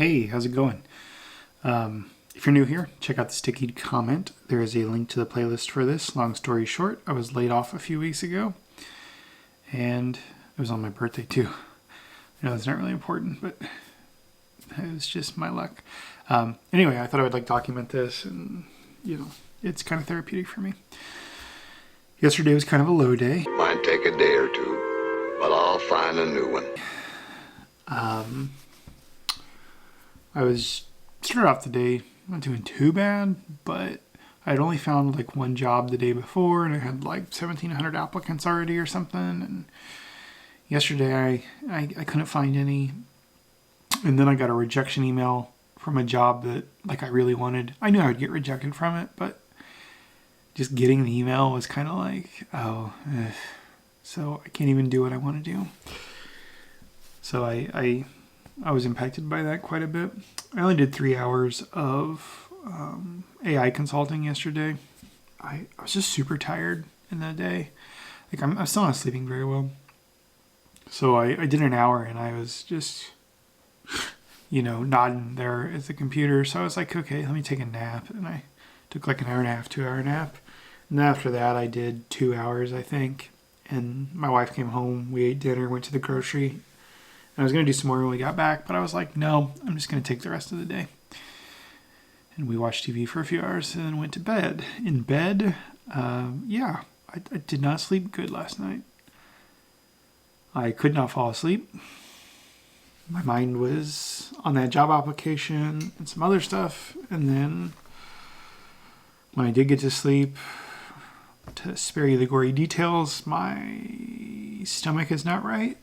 Hey, how's it going? If you're new here, check out the sticky comment. There is a link to the playlist for this. Long story short, I was laid off a few weeks ago, and it was on my birthday too. I know it's not really important, but it was just my luck. Anyway, I thought I would document this, and it's kind of therapeutic for me. Yesterday was kind of a low day. Might take a day or two, but I'll find a new one. I started off the day not doing too bad, but I'd only found one job the day before, and I had 1,700 applicants already or something. And yesterday I couldn't find any, and then I got a rejection email from a job that I really wanted. I knew I would get rejected from it, but just getting the email was kind of so I can't even do what I want to do. So I was impacted by that quite a bit. I only did 3 hours of AI consulting yesterday. I was just super tired in that day. I'm still not sleeping very well. So I did an hour, and I was just, nodding there at the computer. So I was like, okay, let me take a nap. And I took an hour and a half, 2 hour nap. And then after that, I did 2 hours, I think. And my wife came home. We ate dinner, went to the grocery. I was going to do some more when we got back, but I was like, no, I'm just going to take the rest of the day. And we watched TV for a few hours and then went to bed. In bed, I did not sleep good last night. I could not fall asleep. My mind was on that job application and some other stuff. And then when I did get to sleep, to spare you the gory details, my stomach is not right.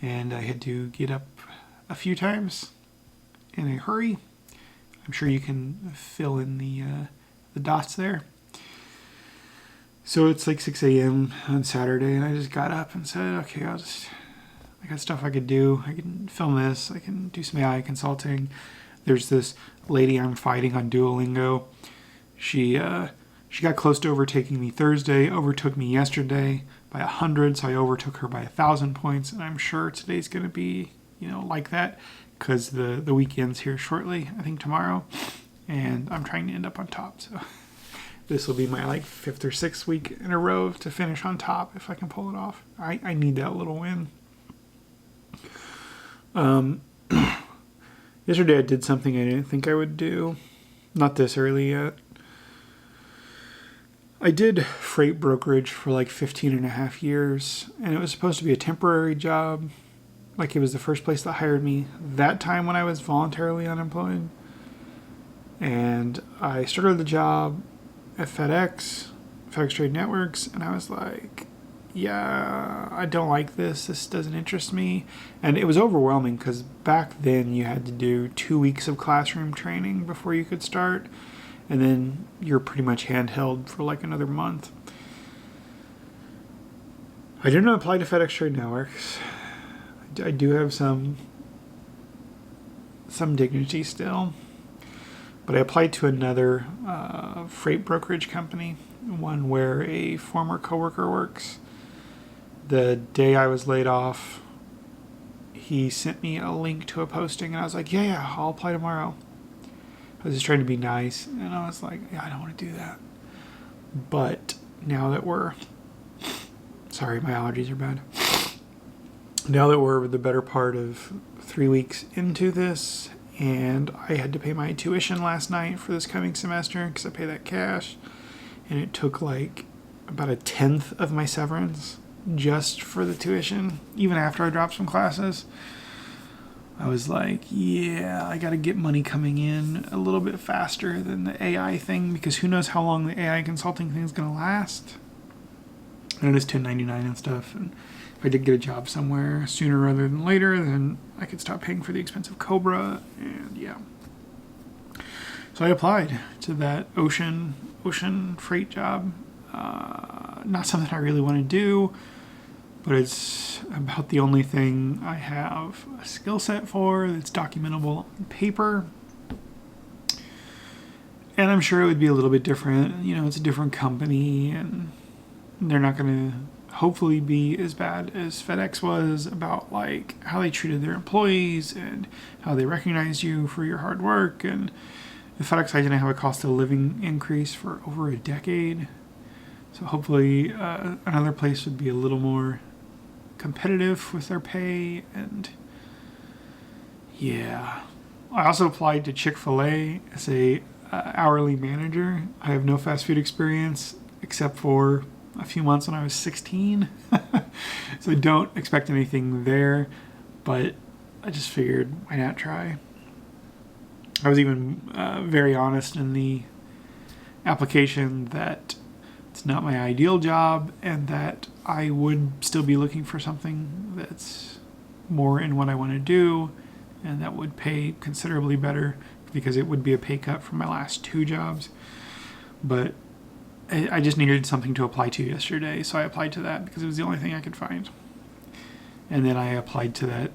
And I had to get up a few times in a hurry. I'm sure you can fill in the dots there. So it's 6 a.m. on Saturday, and I just got up and said, okay, I got stuff I could do. I can film this. I can do some AI consulting. There's this lady I'm fighting on Duolingo. She got close to overtaking me Thursday, overtook me yesterday by 100, so I overtook her by 1,000 points, and I'm sure today's going to be, like that, because the weekend's here shortly, I think tomorrow, and I'm trying to end up on top, so this will be my 5th or 6th week in a row to finish on top, if I can pull it off. I need that little win. Yesterday I did something I didn't think I would do, not this early yet. I did freight brokerage for 15 and a half years, and it was supposed to be a temporary job. It was the first place that hired me that time when I was voluntarily unemployed. And I started the job at FedEx Trade Networks, and I was like, yeah, I don't like this. This doesn't interest me. And it was overwhelming because back then you had to do 2 weeks of classroom training before you could start. And then you're pretty much handheld for another month. I didn't apply to FedEx Trade Networks. I do have some dignity still. But I applied to another freight brokerage company, one where a former coworker works. The day I was laid off, he sent me a link to a posting, and I was like, yeah, I'll apply tomorrow. I was just trying to be nice, and I was like, yeah, I don't want to do that. But now that sorry, my allergies are bad. Now that we're the better part of 3 weeks into this, and I had to pay my tuition last night for this coming semester, because I pay that cash, and it took about 1/10 of my severance just for the tuition, even after I dropped some classes. I was like, yeah, I got to get money coming in a little bit faster than the AI thing, because who knows how long the AI consulting thing is going to last. And it is 1099 and stuff. And if I did get a job somewhere sooner rather than later, then I could stop paying for the expensive Cobra. And yeah. So I applied to that ocean freight job. Not something I really want to do, but it's about the only thing I have a skill set for that's documentable on paper. And I'm sure it would be a little bit different. It's a different company, and they're not going to hopefully be as bad as FedEx was about like how they treated their employees and how they recognized you for your hard work. And FedEx, I didn't have a cost of living increase for over a decade. So hopefully another place would be a little more competitive with their pay. And yeah, I also applied to Chick-fil-A as a hourly manager. I have no fast food experience except for a few months when I was 16. So I don't expect anything there, but I just figured why not try. I was even very honest in the application that it's not my ideal job and that I would still be looking for something that's more in what I want to do and that would pay considerably better because it would be a pay cut from my last 2 jobs. But I just needed something to apply to yesterday, so I applied to that because it was the only thing I could find. And then I applied to that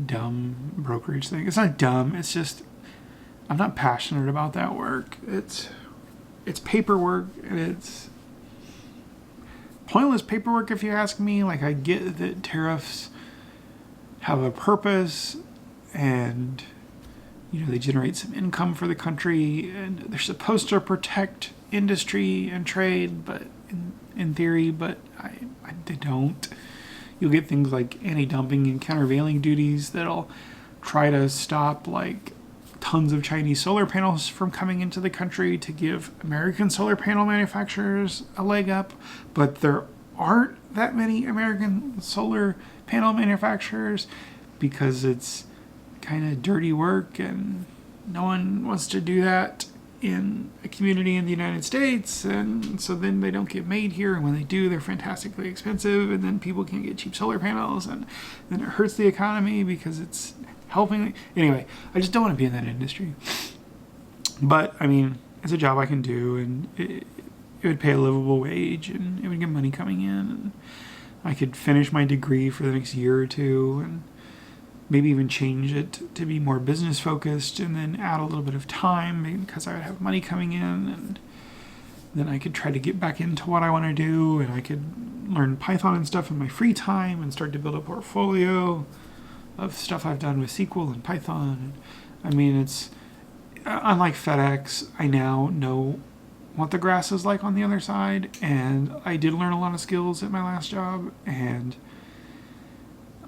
dumb brokerage thing. It's not dumb, it's just I'm not passionate about that work. It's paperwork, and it's pointless paperwork if you ask me. Like, I get that tariffs have a purpose and they generate some income for the country and they're supposed to protect industry and trade, but in theory, but they don't. You'll get things like anti-dumping and countervailing duties that'll try to stop like tons of Chinese solar panels from coming into the country to give American solar panel manufacturers a leg up, but there aren't that many American solar panel manufacturers because it's kind of dirty work and no one wants to do that in a community in the United States, and so then they don't get made here, and when they do, they're fantastically expensive, and then people can't get cheap solar panels, and then it hurts the economy because it's helping. Anyway, I just don't want to be in that industry. But I mean, it's a job I can do, and it would pay a livable wage, and it would get money coming in, and I could finish my degree for the next year or two, and maybe even change it to be more business focused, and then add a little bit of time because I would have money coming in, and then I could try to get back into what I want to do, and I could learn Python and stuff in my free time and start to build a portfolio of stuff I've done with SQL and Python. I mean, it's unlike FedEx, I now know what the grass is like on the other side, and I did learn a lot of skills at my last job, and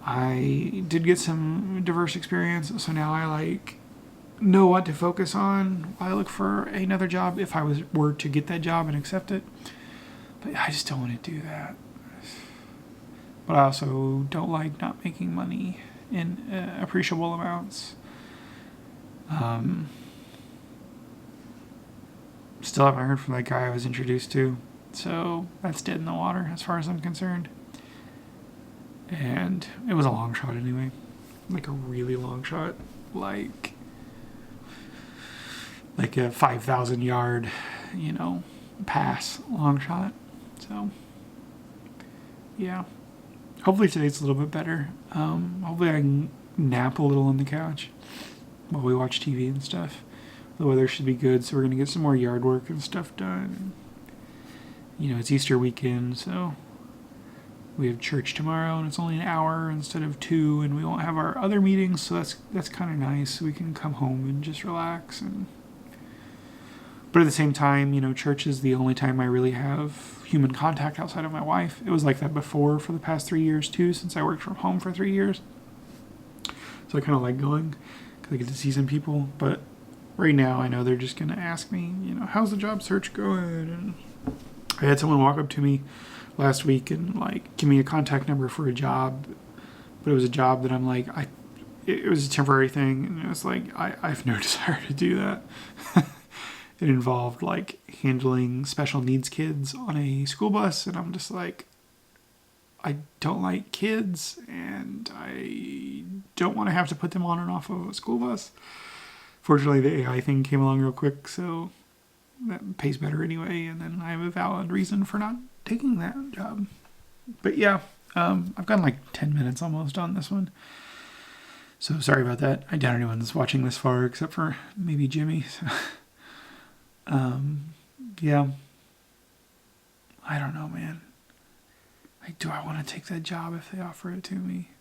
I did get some diverse experience, so now I know what to focus on while I look for another job if I were to get that job and accept it. But I just don't want to do that. But I also don't like not making money in appreciable amounts. Still haven't heard from that guy I was introduced to, so that's dead in the water as far as I'm concerned. And it was a long shot anyway. Like a really long shot. Like a 5,000 yard, pass long shot. So, yeah. Hopefully today's a little bit better. Hopefully I can nap a little on the couch while we watch TV and stuff. The weather should be good, so we're going to get some more yard work and stuff done. It's Easter weekend, so we have church tomorrow, and it's only an hour instead of 2, and we won't have our other meetings, so that's kind of nice. We can come home and just relax. But at the same time, church is the only time I really have human contact outside of my wife. It was like that before for the past 3 years, too, since I worked from home for 3 years. So I kind of like going because I get to see some people. But right now, I know they're just going to ask me, how's the job search going? And I had someone walk up to me last week and give me a contact number for a job, but it was a job that I'm like, it was a temporary thing, and it was like I have no desire to do that. It involved handling special needs kids on a school bus, and I'm just like, I don't like kids, and I don't want to have to put them on and off of a school bus. Fortunately, the AI thing came along real quick, so that pays better anyway, and then I have a valid reason for not taking that job. But yeah, I've gotten 10 minutes almost on this one. So sorry about that. I doubt anyone's watching this far except for maybe Jimmy. So, yeah. I don't know, man. Like, do I want to take that job if they offer it to me?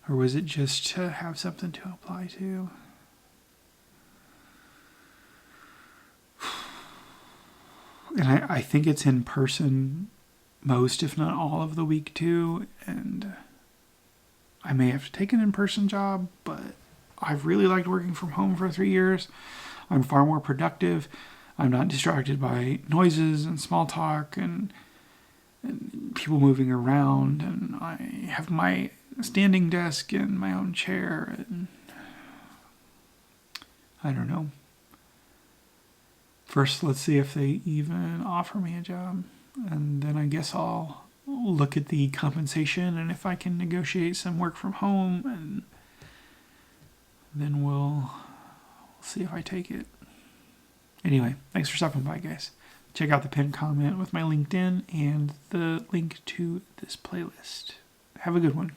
Or was it just to have something to apply to? And I think it's in person most, if not all, of the week too. And I may have to take an in-person job, but I've really liked working from home for 3 years. I'm far more productive. I'm not distracted by noises and small talk and people moving around. And I have my standing desk and my own chair. And I don't know. First, let's see if they even offer me a job. And then I guess I'll look at the compensation and if I can negotiate some work from home, and then we'll see if I take it. Anyway, thanks for stopping by, guys. Check out the pinned comment with my LinkedIn and the link to this playlist. Have a good one.